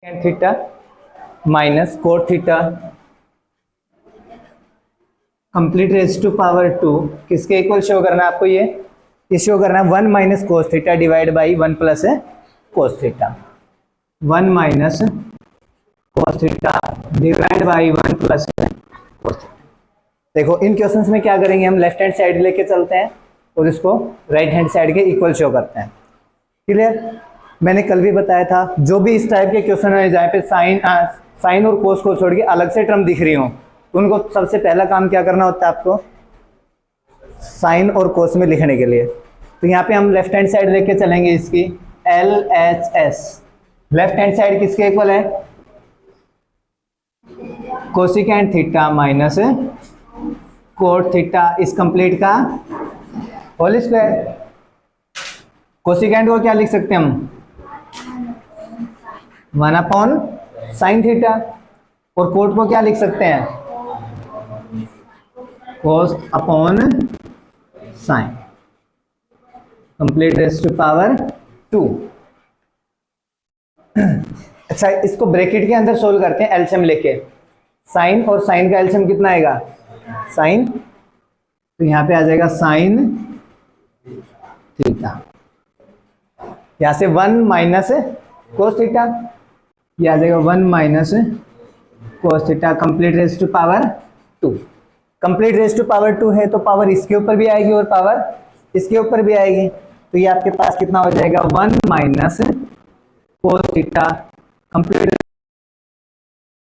tan theta minus cot theta complete raise to power 2 किसके equal show करना है आपको? ये शो करना है 1 minus cos theta divide by 1 plus cos theta. 1 minus cos theta divide by 1 plus cos theta. देखो इन questions में क्या करेंगे, हम लेफ्ट हैंड साइड लेके चलते हैं और इसको राइट हैंड साइड के इक्वल शो करते हैं। क्लियर? मैंने कल भी बताया था जो भी इस टाइप के क्वेश्चन है जहाँ पे साइन और कोस को छोड़ के अलग से टर्म दिख रही हो, उनको सबसे पहला काम क्या करना होता है आपको? साइन और कोस में लिखने के लिए। तो यहाँ पे हम लेफ्ट हैंड साइड लेके चलेंगे इसकी LHS। लेफ्ट हैंड साइड किसके इक्वल है? Cosecant theta minus cot theta इस कंप्लीट का होल स्क्वायर। कोसिकेंट को क्या लिख सकते हैं हम? 1 अपॉन साइन थीटा। और कोट को क्या लिख सकते हैं? Cos upon sine complete raise to power 2। अच्छा, इसको ब्रैकेट के अंदर सोल्व करते हैं एलसीएम लेके। साइन और साइन का एलसीएम कितना आएगा? साइन, तो यहां पे आ जाएगा साइन थीटा। यहां से 1 माइनस कोस थीटा, यह आ जाएगा 1 minus cos theta complete raise to power 2। Complete raise to power 2 है तो पावर इसके ऊपर भी आएगी और पावर इसके ऊपर भी आएगी। तो ये आपके पास कितना हो जाएगा? 1 minus cos theta complete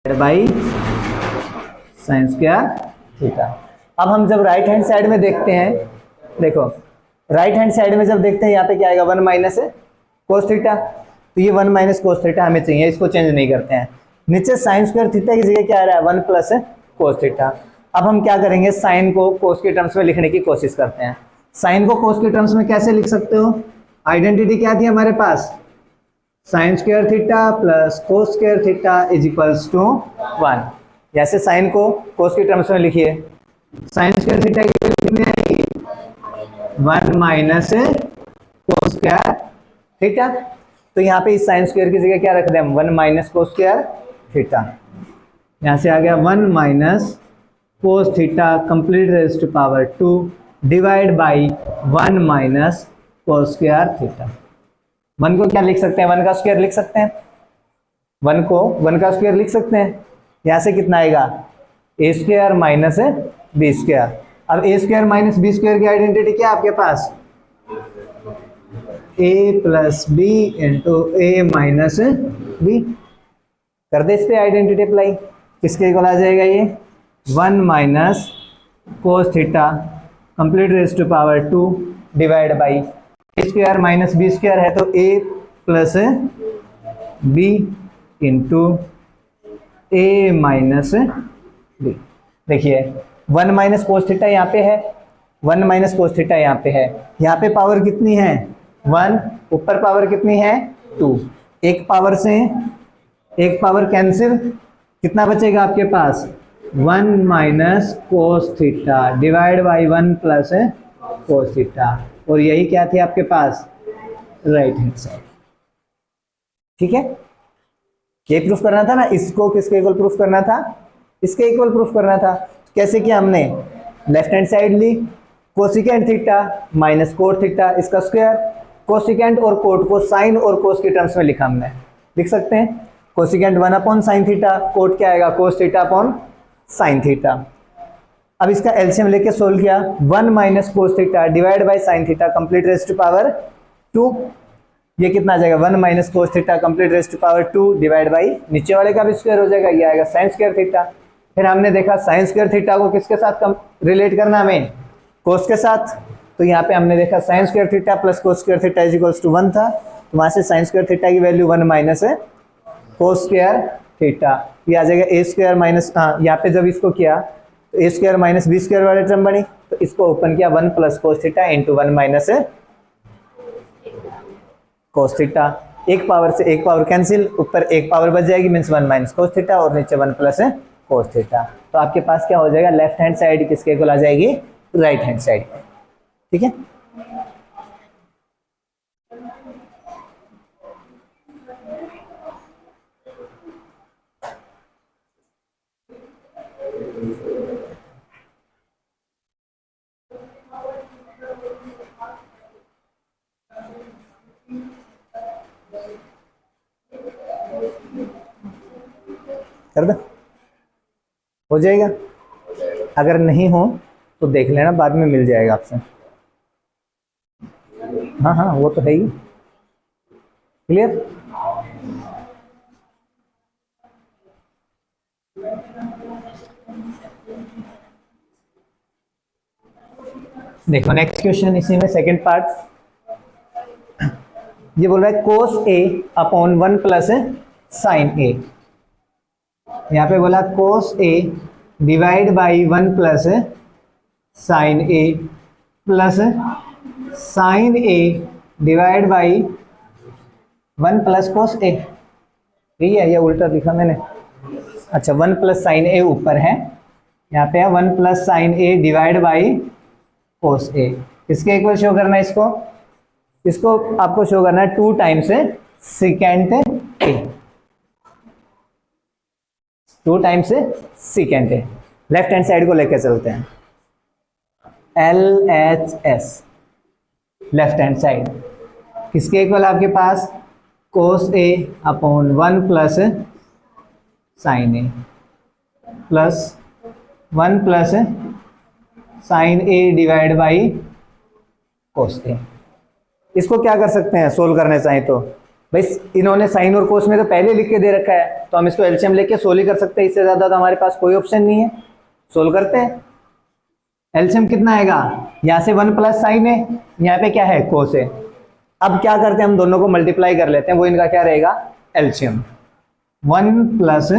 by sine square theta. अब हम जब राइट हैंड साइड में देखते हैं, देखो राइट हैंड साइड में जब देखते हैं यहाँ पे क्या आएगा? 1 माइनस कोस थीटा। तो ये 1 माइनस कोस थीटा हमें चाहिए, इसको चेंज नहीं करते हैं। नीचे साइन स्क्वायर थीटा की जगह क्या आ रहा है? 1 प्लस कोस थीटा। अब हम क्या करेंगे? साइन को कोस के टर्म्स में लिखने की कोशिश करते हैं। साइन को कोस के टर्म्स में कैसे लिख सकते हो? आइडेंटिटी क्या थी हमारे पास? Sine square theta plus cos square theta is equals to 1। जैसे साइन को कोस के टर्म्स में लिखिए, साइन स्क्वायर थीटा की वैल्यू कितनी आएगी? 1 माइनस कोस स्क्वायर थीटा। तो यहाँ पे इस साइन स्क्वायर की जगह क्या रख दें हम? 1 माइनस कोस स्क्वायर थीटा। यहाँ से आ गया 1 minus cos theta complete raise to power 2 divide by 1 minus cos square theta. 1 को क्या लिख सकते हैं? 1 का स्क्वायर लिख सकते हैं। 1 को 1 का स्क्वायर लिख सकते हैं। यहाँ से कितना आएगा? A square minus B square. अब A square minus B square की आइडेंटिटी क्या है आपके पास? A plus B into A minus B. कर दे इस पे आइडेंटिटी अप्लाई, किसके इक्वल आ जाएगा ये? 1 minus cos theta complete raise to power 2 divide by A square minus B square है तो A plus B into A minus B. देखिए 1 माइनस कोस थीटा यहाँ पे है, 1 माइनस कोस थीटा यहाँ पे है। यहाँ पे पावर कितनी है? 1, ऊपर पावर कितनी है? 2। एक पावर से एक पावर कैंसिल, कितना बचेगा आपके पास? 1 minus cos theta divide by 1 plus cos theta. और यही क्या थी आपके पास? Right hand side. ठीक है, ये प्रूफ करना था ना। इसको किसके इक्वल प्रूफ करना था? इसके इक्वल प्रूफ करना था। कैसे किया हमने? लेफ्ट हैंड साइड ली, cosecant theta minus cot theta इसका स्क्वायर। कोसिकेंट और कोट को साइन और कोस के टर्म्स में लिखा हमने। लिख सकते हैं cosecant 1 upon sine theta, cot क्या आएगा? Cos theta upon sine theta. अब इसका एलसीएम लेके सोल्व किया, 1 minus cos theta divide by sine theta complete raise to power 2। ये कितना आ जाएगा? 1 minus cos theta complete raise to power 2 divide by नीचे वाले का भी स्क्वायर हो जाएगा, ये आएगा साइन स्क्वायर थीटा। फिर हमने देखा साइन स्क्वायर थीटा को किसके साथ रिलेट करना हमें? कोस के साथ। तो यहाँ पे हमने देखा sine square theta plus cos square theta is equals to 1 था, तो वहां से साइन स्क्वायर थीटा की वैल्यू 1 माइनस है कोस स्क्वायर थीटा। ये आ जाएगा ए स्क्वायर माइनस, यहाँ पे जब इसको किया तो ए स्क्वायर माइनस बी स्क्वायर वाले टर्म बनी, तो इसको ओपन किया 1 plus cos theta into 1 minus cos theta. एक पावर से एक पावर कैंसिल, ऊपर एक पावर बच जाएगी मीन्स 1 माइनस कोस थीटा और नीचे 1 प्लस कोस थीटा। तो आपके पास क्या हो जाएगा? लेफ्ट हैंड साइड किसके इक्वल आ जाएगी? Right hand side. ठीक है, कर दो, हो जाएगा। अगर नहीं हो तो देख लेना, बाद में मिल जाएगा आपसे। हाँ हाँ वो तो है ही। क्लियर? देखो नेक्स्ट क्वेश्चन, इसी में सेकंड पार्ट। ये बोल रहा है cos A upon 1 plus sine A. यहाँ पे बोला cos A divide by 1 plus sine A plus sine A divide by 1 plus cos A. ठीक है, ये उल्टा लिखा मैंने। अच्छा, 1 प्लस साइन ए ऊपर है, यहाँ पे है 1 plus sine A divide by cos A. किसके इक्वल शो करना है इसको? इसको आपको शो करना है 2 times second A, 2 times second A. Left hand side को लेकर चलते हैं, LHS लेफ्ट हैंड साइड। किसके इक्वल आपके पास? Cos A upon 1 plus sine A plus 1 plus sine A divide by cos A. इसको क्या कर सकते हैं सोल्व करने चाहें तो? भाई इन्होंने साइन और कोस में तो पहले लिख के दे रखा है, तो हम इसको एलसीएम लेके सोल्व ही कर सकते हैं। इससे ज़्यादा तो हमारे पास कोई ऑप्शन नहीं है। सोल्व करते हैं। एलसीएम कितना आएगा? यहाँ से 1 प्लस साइन है, यहाँ पे क्या है? कोस है। अब क्या करते हैं, हम दोनों को मल्टीप्लाई कर लेते हैं। वो इनका क्या रहेगा? LCM. 1 plus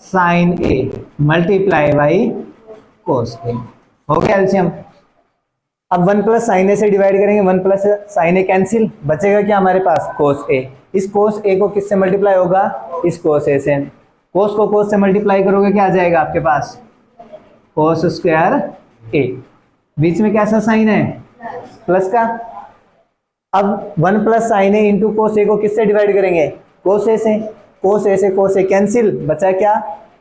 sine A multiply by cos A, हो गया एलसीएम। अब 1 प्लस साइन ए से डिवाइड करेंगे, 1 प्लस साइन ए कैंसिल, बचेगा क्या हमारे पास? कोस ए। इस कोस ए को किससे मल्टीप्लाई होगा? इस कोस ए से। कोस को कोस से मल्टीप्लाई करोगे, क्या आ जाएगा आपके पास? कोस स्क्वायर ए। बीच में कैसा साइन है? प्लस का। अब 1 plus sine A into cos ए को किससे डिवाइड करेंगे? कोस ए से। कोस ए से कोस ए कैंसिल, बचा क्या?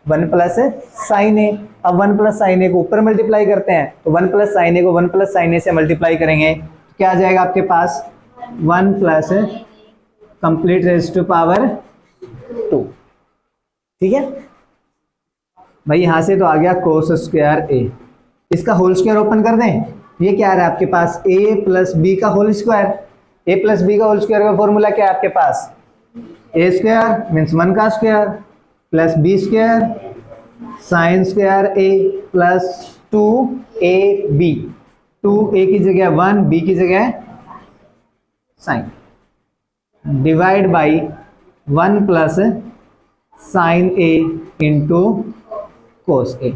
1 प्लस साइन ए। अब 1 प्लस साइन ए को ऊपर मल्टीप्लाई करते हैं, तो 1 प्लस साइन ए को 1 प्लस साइन ए से मल्टीप्लाई करेंगे, तो क्या आ जाएगा आपके पास? 1 plus complete raise to power 2। ठीक है भाई, यहां से तो आ गया कोस स्क्वायर ए। इसका होल स्क्वायर ओपन कर दें। ये क्या आ रहा है आपके पास? ए प्लस बी का whole square. A plus B का होल स्क्वायर का फॉर्मूला क्या है आपके पास? ए स्क्वायर मीन्स 1 का square plus B square sine square A plus 2ab। 2a की जगह 1, b की जगह sine, divide by 1 plus sine A into cos A.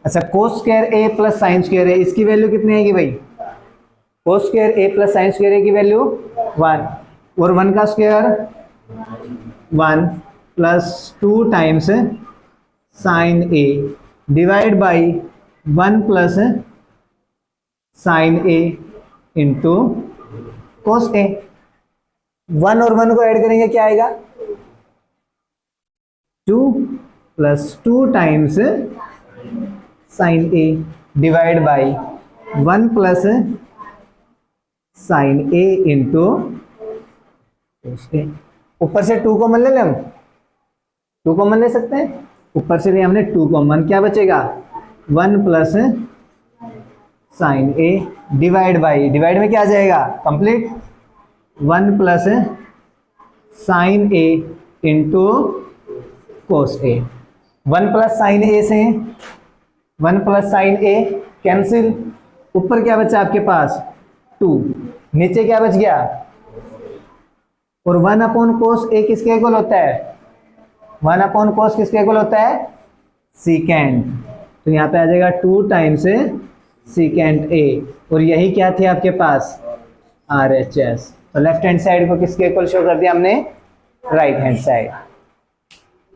अच्छा, cos square A plus sine square A, इसकी वैल्यू कितनी आएगी भाई? Cos square A plus sine square A की वैल्यू 1, और 1 का square 1 plus 2 times sine A divide by 1 plus sine A into cos A. 1 और 1 को ऐड करेंगे, क्या आएगा? 2 plus 2 times sine A divide by 1 plus sine A into cos A. ऊपर से 2 कॉमन ले लें हम, 2 कॉमन ले सकते हैं। ऊपर से लिए हमने 2 कॉमन, क्या बचेगा? 1 plus sine A divide by, divide में क्या आ जाएगा? Complete. 1 plus sine A into cos A. 1 plus sine A से 1 प्लस साइन ए कैंसिल, ऊपर क्या बचा आपके पास? 2, नीचे क्या बच गया? और 1 अपॉन कोस ए किसके इक्वल होता है? 1 अपॉन कोस किसके इक्वल होता है? सीकेंड। तो यहाँ पे आ जाएगा 2 टाइम्स सीकेंड ए, और यही क्या थे आपके पास? RHS। तो लेफ्ट हैंड साइड को किसके इक्वल शो कर दिया हमने? Right hand side.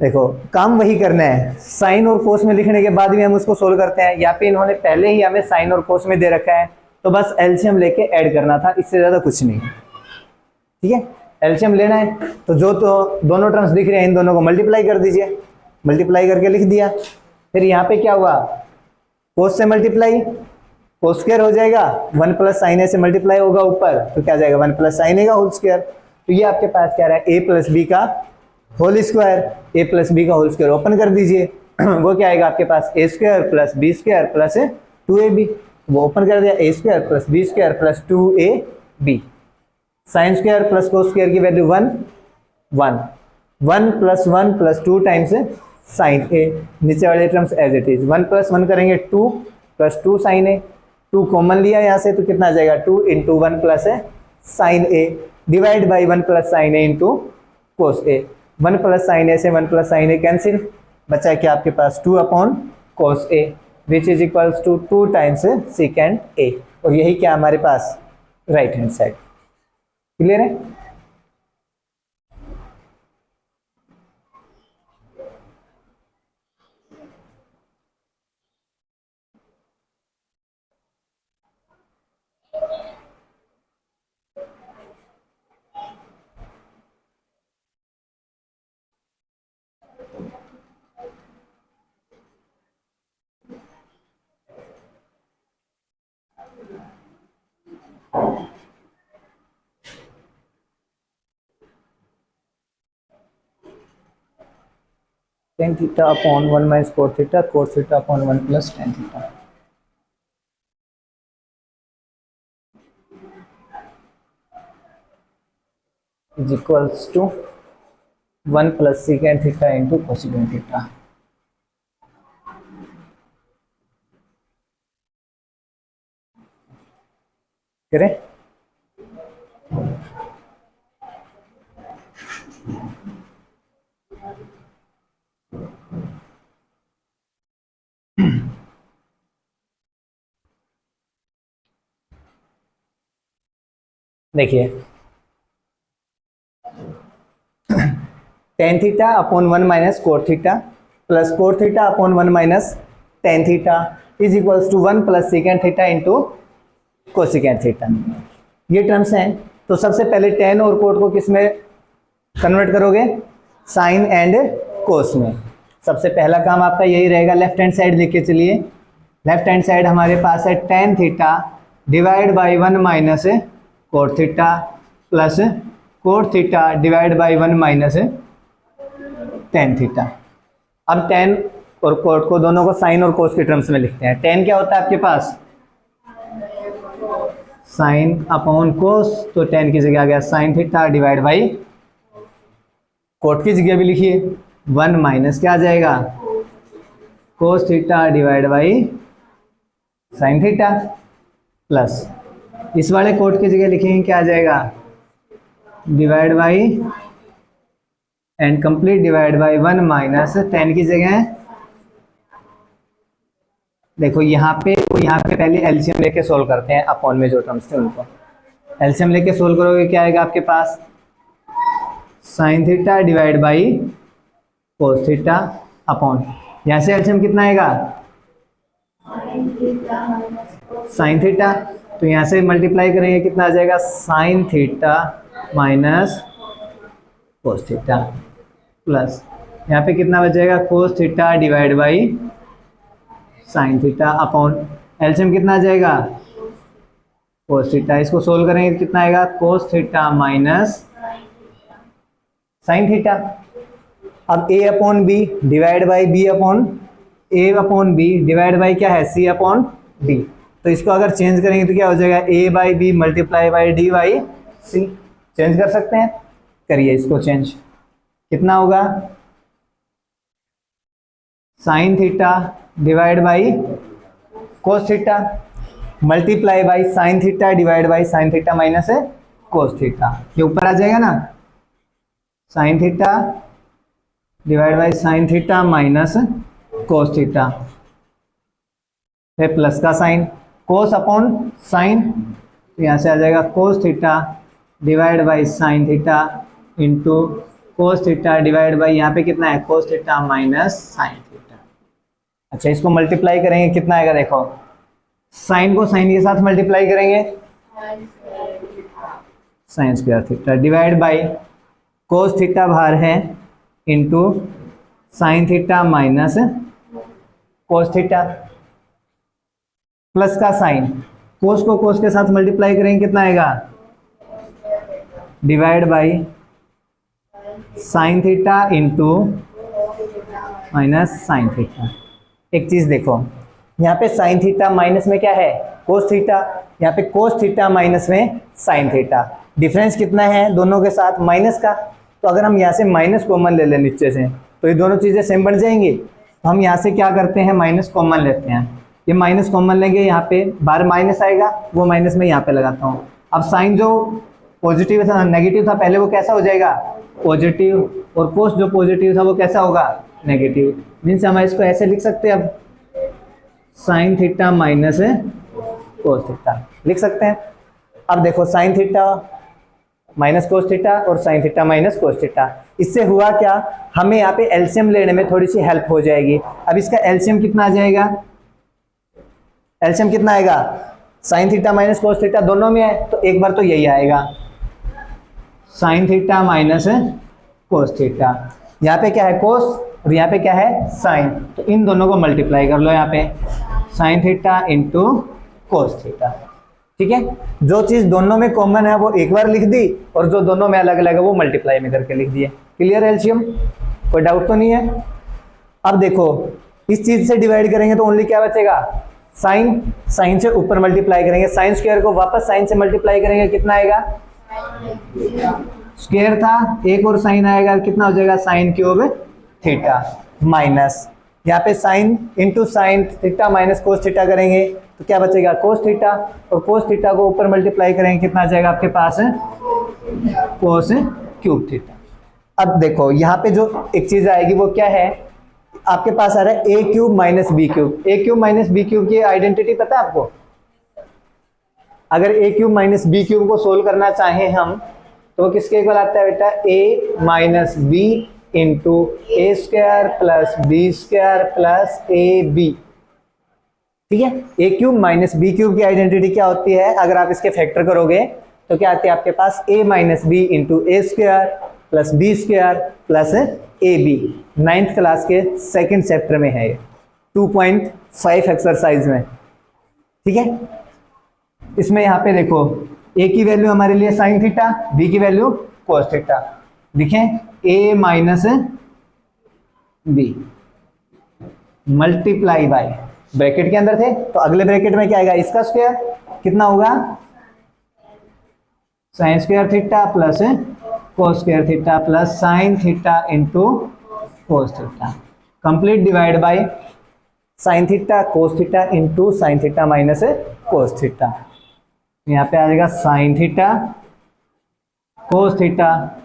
देखो काम वही करना है, साइन और कोस में लिखने के बाद भी हम उसको सोल्व करते हैं। यहाँ पे इन्होंने पहले ही हमें साइन और कोस में दे रखा है, तो बस एलसीएम लेके ऐड करना था, इससे ज़्यादा कुछ नहीं। ठीक है, एलसीएम लेना है तो जो तो दोनों टर्म्स दिख रहे हैं इन दोनों को मल्टीप्लाई कर दीजिए। मल्टीप्लाई करके लिख दिया, फिर यहाँ पे क्या हुआ, कोस से मल्टीप्लाई, कोस स्क्वायर हो जाएगा, 1 प्लस साइन ए से मल्टीप्लाई होगा ऊपर, तो क्या जाएगा 1 प्लस साइन ए का होल स्क्वायर। तो ये आपके पास क्या रहा है, ए प्लस बी का whole square, A plus B का होल स्क्वायर ओपन कर दीजिए वो क्या आएगा आपके पास, A square plus B square plus 2ab, वो ओपन कर दिया, A square plus B square plus 2ab, sine square plus cos square की value 1 1 1 plus 1 plus 2 times sine A, नीचे वाले terms as it is, 1 plus 1 करेंगे 2 plus 2 sign ए, 2 common लिया यहाँ से तो कितना आ जाएगा 2 into 1 plus sine A divide by 1 plus sine A into cos A, 1 plus sine A से 1 प्लस साइन ए कैंसिल, बचा क्या आपके पास 2 upon cos A which is equals to 2 times second A, और यही क्या हमारे पास राइट हैंड साइड। क्लियर है? tan theta upon 1 minus cos theta upon 1 plus tan theta is equals to 1 plus secant theta into cosecant theta। करें? देखिए tan theta upon 1 minus cot theta plus cot theta upon 1 minus tan theta is equals to 1 plus second theta into cosecant theta, ये terms हैं। तो सबसे पहले tan और cot को किस में कन्वर्ट करोगे, साइन एंड कोस में। सबसे पहला काम आपका यही रहेगा, लेफ्ट हैंड साइड लेके चलिए, लेफ्ट हैंड साइड हमारे पास है tan theta divide by 1 minus cot theta plus cot theta divide by 1 minus tan theta. अब tan और कोट को दोनों को साइन और कोस के टर्म्स में लिखते हैं। tan क्या होता है आपके पास, साइन अपॉन कोस, तो tan की जगह आ गया sine theta divide by, cot की जगह भी लिखिए 1 माइनस क्या आ जाएगा cos theta divide by sine theta plus इस वाले कोट की जगह लिखेंगे क्या आ जाएगा divide by and complete divide by 1 minus tan की जगह देखो यहाँ पे पहले एलसीएम लेके सोल्व करते हैं, अपॉन में जो टर्म्स थे उनको एलसीएम लेके सोल्व करोगे क्या आएगा आपके पास sine theta divide by cos theta upon, यहाँ से एलसीएम कितना आएगा साइन थीटा, तो यहाँ से मल्टीप्लाई करेंगे कितना आ जाएगा sign theta minus cos theta plus यहाँ पे कितना बचेगा कोस theta divide by sine theta upon LCM कितना आ जाएगा कोस थीटा, इसको सोल्व करेंगे कितना आएगा cos theta minus sine theta. अब a upon B divide by B upon B divide by क्या है सी अपॉन डी, तो इसको अगर चेंज करेंगे तो क्या हो जाएगा a by B multiply by D by C, change कर सकते हैं, करिए इसको चेंज, कितना होगा sine theta divide by cos theta multiply by sine theta divide by sine theta minus cos theta, ये ऊपर आ जाएगा ना sine theta divide by sine theta minus cos theta, फिर प्लस का साइन कोस अपॉन साइन, तो यहाँ से आ जाएगा cos theta divide by sine theta into cos theta divide by यहाँ पे कितना है कोस थीटा माइनस साइन थीटा। अच्छा इसको मल्टीप्लाई करेंगे कितना आएगा देखो, साइन को साइन के साथ मल्टीप्लाई करेंगे sign square theta divide by cos theta बाहर है into sine theta minus cos theta plus का साइन, कोस को कोस के साथ मल्टीप्लाई करेंगे कितना आएगा, divide by sine theta into minus sine theta. एक चीज देखो, यहाँ पे साइन थीटा माइनस में क्या है, कोस थीटा, यहाँ पे कोस थीटा माइनस में साइन थीटा। डिफरेंस कितना है दोनों के साथ, माइनस का। तो अगर हम यहाँ से माइनस कॉमन ले लें नीचे से, तो ये दोनों चीजें सेम बन जाएंगी। तो हम यहाँ से क्या करते हैं, माइनस कॉमन लेते हैं। ये माइनस कॉमन लेंगे, यहाँ पे बार माइनस आएगा, वो माइनस में यहाँ पे लगाता हूँ। अब साइन जो पॉजिटिव था, नेगेटिव था पहले, वो कैसा हो जाएगा, पॉजिटिव, और कोस जो पॉजिटिव था वो कैसा होगा, नेगेटिव। मीन्स हम इसको ऐसे लिख सकते हैं, अब sine theta minus cos theta लिख सकते हैं। अब देखो sine theta minus cos theta और sine theta minus cos theta, इससे हुआ क्या, हमें यहाँ पे एलसीएम लेने में थोड़ी सी हेल्प हो जाएगी। अब इसका एलसीएम कितना आ जाएगा, एलसीएम कितना आएगा, sign theta minus cos theta दोनों में है, तो एक बार तो यही आएगा, sign theta minus cos theta. यहाँ पे क्या है, कोस, और यहाँ पे क्या है, साइन। तो इन दोनों को मल्टीप्लाई कर लो, यहाँ पे sign theta into cos theta. ठीक है, जो चीज दोनों में कॉमन है वो एक बार लिख दी, और जो दोनों में अलग अलग है वो मल्टीप्लाई में करके लिख दिए। क्लियर एलसीएम, कोई डाउट तो नहीं है। अब देखो इस चीज से डिवाइड करेंगे तो ओनली क्या बचेगा, साइन, साइन से ऊपर मल्टीप्लाई करेंगे, साइन स्क्वायर को वापस साइन से मल्टीप्लाई करेंगे, कितना आएगा, स्क्वायर था एक और साइन आएगा, कितना हो जाएगा, साइन क्यूब थीटा, माइनस यहाँ पे sine into sine theta minus cos theta करेंगे तो क्या बचेगा, कोस थीटा, और कोस थीटा को ऊपर मल्टीप्लाई करेंगे, कितना आ जाएगा आपके पास, कोस क्यूब थीटा। अब देखो यहाँ पे जो एक चीज आएगी वो क्या है, आपके पास आ रहा है A cube minus B cube. A cube minus B cube की आइडेंटिटी पता है आपको? अगर A cube minus B cube को सोल्व करना चाहें हम, तो किसके इक्वल आता है बेटा, A minus B into A square plus B square plus A B. ठीक है, A cube minus B cube की आइडेंटिटी क्या होती है, अगर आप इसके फैक्टर करोगे तो क्या आती है आपके पास, A minus B into A square plus B square plus A B. 9th class के सेकंड चैप्टर में है ये, 2.5 एक्सरसाइज में। ठीक है, इसमें यहाँ पे देखो ए की वैल्यू हमारे लिए साइन थीटा, बी की वैल्यू कोस थीटा। लिखें A minus B multiply by, bracket के अंदर थे तो अगले ब्रैकेट में क्या आएगा, इसका स्क्वायर, कितना होगा, sign square theta plus cos square theta plus sine theta into cos theta, complete divide by sine theta cos theta into sine theta minus cos theta. यहाँ पे आ जाएगा sine theta cos theta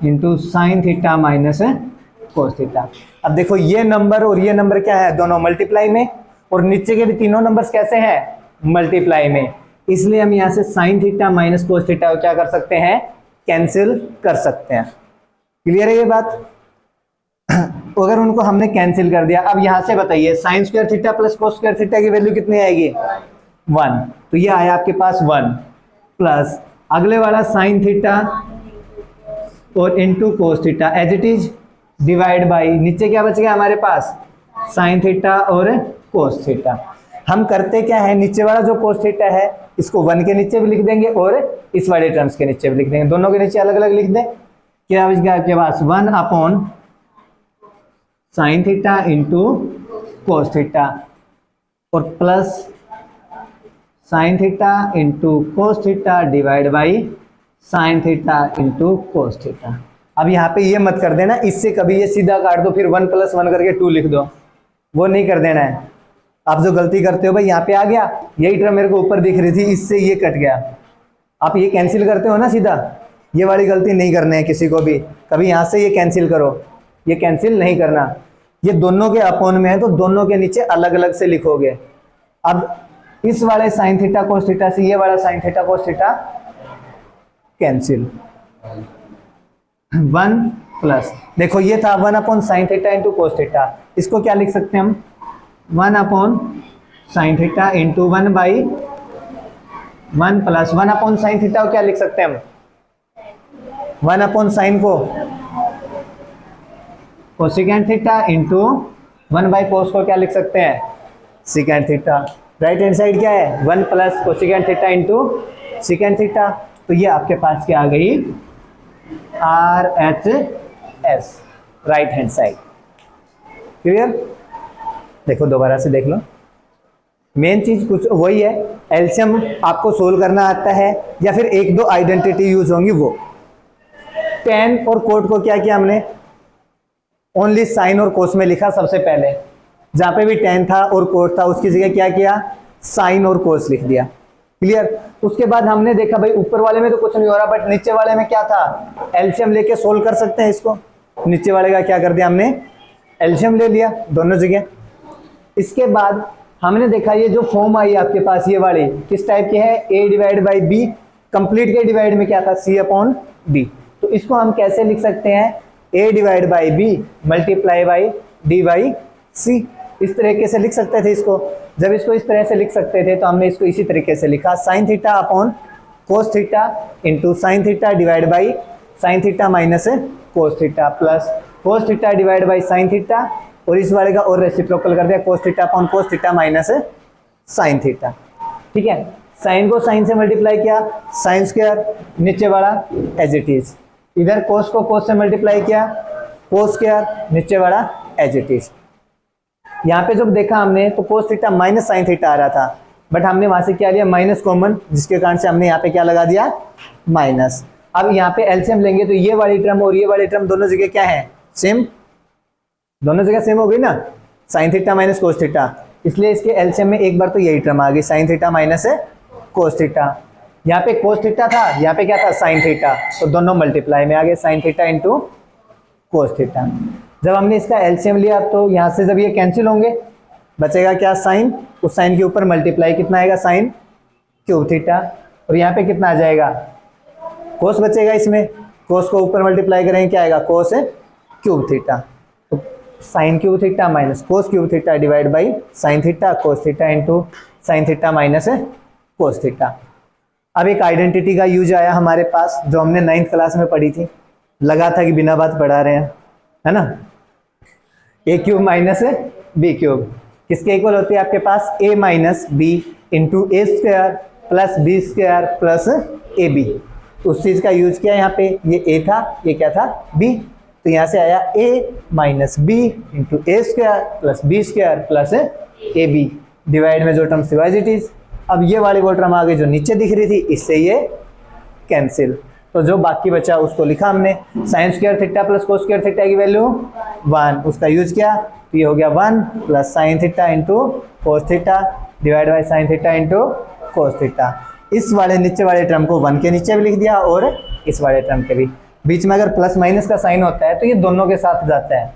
into sine theta minus cos theta. अब देखो ये number और ये number क्या है, दोनों मल्टीप्लाई में, और नीचे के भी तीनों नंबर्स कैसे हैं, मल्टीप्लाई में। इसलिए हम यहाँ से sign theta minus cos theta क्या कर सकते हैं, कैंसिल कर सकते हैं। क्लियर है ये बात? अगर उनको हमने कैंसिल कर दिया, अब यहाँ से बताइए sign square theta plus cos square theta की वैल्यू कितनी आएगी, 1। तो ये आया आपके पास 1 प्लस अगले वाला साइन थीटा और into cos theta as it is, divide by नीचे क्या बच गया हमारे पास, साइन थीटा और कोस थीटा। हम करते क्या है, नीचे वाला जो कोस थीटा है इसको 1 के नीचे भी लिख देंगे और इस वाले टर्म्स के नीचे भी लिख देंगे, दोनों के नीचे अलग अलग लिख दें। क्या बच गया आपके पास, 1 upon sine theta into cos theta और plus sine theta into cos theta divide by sine theta into cos theta. अब यहाँ पे ये मत कर देना, इससे कभी ये सीधा काट दो फिर 1 + 1 करके 2 लिख दो, वो नहीं कर देना है। आप जो गलती करते हो भाई, यहाँ पे आ गया, यही टर्म मेरे को ऊपर दिख रही थी, इससे ये कट गया, आप ये कैंसिल करते हो ना सीधा, ये वाली गलती नहीं करनी है किसी को भी। कभी यहाँ से ये कैंसिल करो, ये कैंसिल नहीं करना। ये दोनों के अपॉन में है तो दोनों के नीचे अलग अलग से लिखोगे। अब इस वाले साइन थीटा कोस थीटा से ये वाला sine theta cos theta cancel, 1 plus, देखो ये था 1 upon sine theta into cos theta, इसको क्या लिख सकते हैं हम, 1 upon sine theta into 1 by 1 plus 1 upon sine theta को क्या लिख सकते हैं हम, 1 अपॉन साइन को कोसेकेंट थीटा इंटू 1 बाई कोस को क्या लिख सकते हैं, secant theta. Right hand side क्या है 1 plus cosecant theta into secant theta. तो ये आपके पास क्या आ गई RHS right hand side. Clear? देखो दोबारा से देख लो, मेन चीज कुछ वही है, एलसीएम आपको सोल्व करना आता है या फिर एक दो आइडेंटिटी यूज होंगी वो। टेन और कोट को क्या किया हमने, ओनली साइन और कोस में लिखा सबसे पहले, जहां पे भी टेन था और कोट था उसकी जगह क्या किया साइन और कोस लिख दिया। क्लियर? उसके बाद हमने देखा भाई ऊपर वाले में तो कुछ नहीं हो रहा, बट नीचे वाले में क्या था, एलसीएम लेके सोल्व कर सकते हैं इसको। नीचे वाले का क्या कर दिया हमने, एलसीएम ले लिया दोनों जगह। इसके बाद हमने देखा ये जो फॉर्म आई आपके पास ये वाली किस टाइप की है, a divide by B, complete के डिवाइड में क्या था c अपॉन b। तो इसको हम कैसे लिख सकते हैं, a divide by B multiply by D by C. इस तरीके से लिख सकते थे इसको। जब इसको इस तरह से लिख सकते थे तो हमने इसको इसी तरीके से लिखा, sine theta upon cos theta into sine theta divide by sine theta minus cos theta plus cos theta divide by sine theta, और इस वाले का और रेसिप्रोकल कर दिया कोस थीटा अपॉन कोस थीटा माइनस साइन थीटा। ठीक है, साइन को साइन से मल्टीप्लाई किया साइन स्क्वायर, नीचे वाला एज इट इज। इधर कोस को कोस से मल्टीप्लाई किया कोस स्क्वायर, नीचे वाला एज इट इज। यहाँ पे जब देखा हमने तो cos theta minus sine theta आ रहा था, बट हमने वहां से क्या लिया माइनस कॉमन, जिसके कारण से हमने यहाँ पे क्या लगा दिया माइनस। अब यहाँ पे एलसीएम लेंगे तो ये वाली टर्म और ये वाली टर्म दोनों जगह क्या है सेम, दोनों जगह सेम हो गई ना, sine theta minus cos theta, इसलिए इसके एलसीएम में एक बार तो यही टर्म आ गई sign theta minus cos theta. यहाँ पे कोस थीटा था, यहाँ पे क्या था साइन थीटा, तो दोनों मल्टीप्लाई में आ गए sign theta into cos theta. जब हमने इसका एलसीएम लिया तो यहाँ से जब ये कैंसिल होंगे बचेगा क्या साइन, उस साइन के ऊपर मल्टीप्लाई कितना आएगा साइन क्यूब थीटा, और यहाँ पे कितना आ जाएगा कोस बचेगा, इसमें कोस को ऊपर मल्टीप्लाई करेंगे क्या आएगा कोस क्यूब थीटा। तो sine cube theta minus cos cube theta divide by sine theta cos theta into sine theta minus cos theta. अब एक आइडेंटिटी का यूज आया हमारे पास जो हमने 9th क्लास में पढ़ी थी, लगा था कि बिना बात पढ़ा रहे हैं, है ना, A cube minus B cube किसके इक्वल होती है आपके पास a minus B into A square plus B square plus A B. उस चीज का यूज किया यहाँ पे, ये a था ये क्या था b, तो यहाँ से आया a minus B into A square plus B square plus A B, divide में जो टर्म सिवाइज इट इज। अब ये वाली वो टर्म आ गई जो नीचे दिख रही थी, इससे ये कैंसिल, तो जो बाकी बचा उसको लिखा हमने, sign square theta plus cos square theta की वैल्यू 1, उसका यूज किया तो ये हो गया 1 plus sine theta into cos theta divide by sine theta into cos theta. इस वाले नीचे वाले टर्म को 1 के नीचे भी लिख दिया और इस वाले टर्म के भी। बीच में अगर प्लस माइनस का साइन होता है तो ये दोनों के साथ जाता है,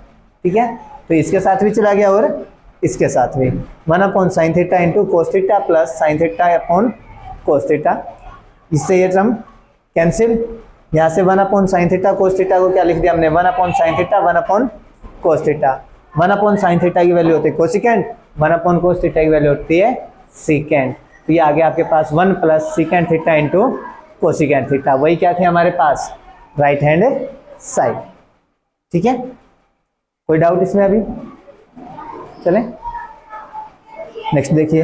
ठीक है, तो इसके साथ भी चला गया और इसके साथ भी 1 upon sine theta into cos theta plus sine theta upon कोस थीटा, इससे ये टर्म कैंसिल। यहाँ से 1 upon sine theta cos theta को क्या लिख दिया हमने 1 upon sine theta 1 upon cos theta. 1 upon sine theta की वैल्यू होती है कोसिकेंड, 1 अपॉन कोस थीटा की वैल्यू होती है सीकेंड। तो ये आ गया आपके पास 1 plus secant theta into cosecant theta, वही क्या थे हमारे पास राइट हैंड साइड। ठीक है, कोई डाउट इसमें अभी? चलें नेक्स्ट देखिए।